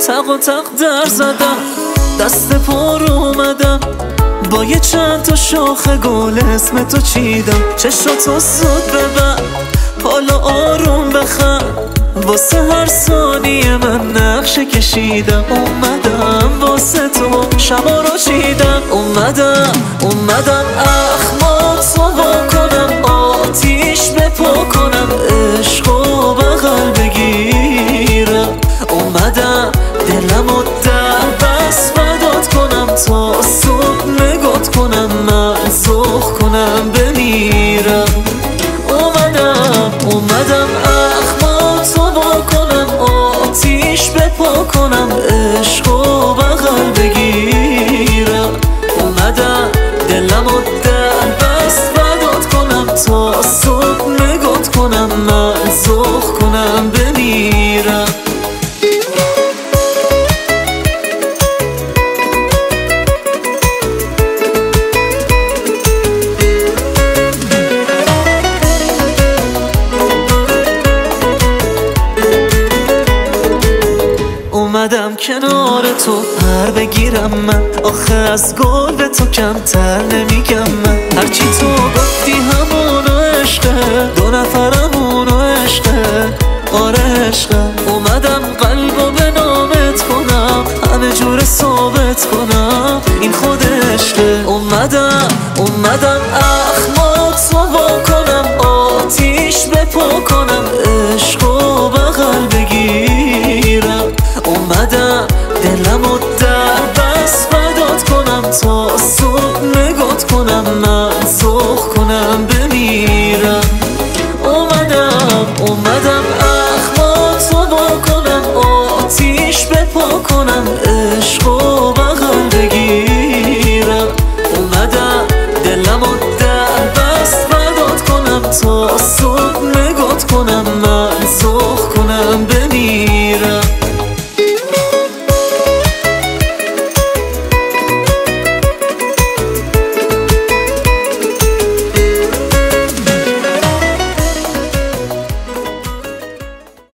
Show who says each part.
Speaker 1: تق و تق در زدم، دست پر اومدم با یه چند تا شاخه گل اسم تو چیدم. چشاتو زود ببر، حالا آروم بخند، واسه هر ثانیه من نقشه کشیدم. اومدم واسه تو شبا رو چیدم، اومدم اخماتو وا کنم، آتیش بپا کنم، عشقو بغل بگیرم. اومدم دلمو در بس فدات کنم، تا صبح نگات کنم، من ذوق کنم بمیرم. اومدم اخماتو وا کنم، آتیش بپا کنم، عشقو بغل بگیرم. اومدم دلمو در بس فدات کنم، تا صبح نگات کنم، من ذوق کنم بمیرم. اومدم کنار تو پر بگیرم من، آخه از گل به تو کمتر نمیگم من. هرچی تو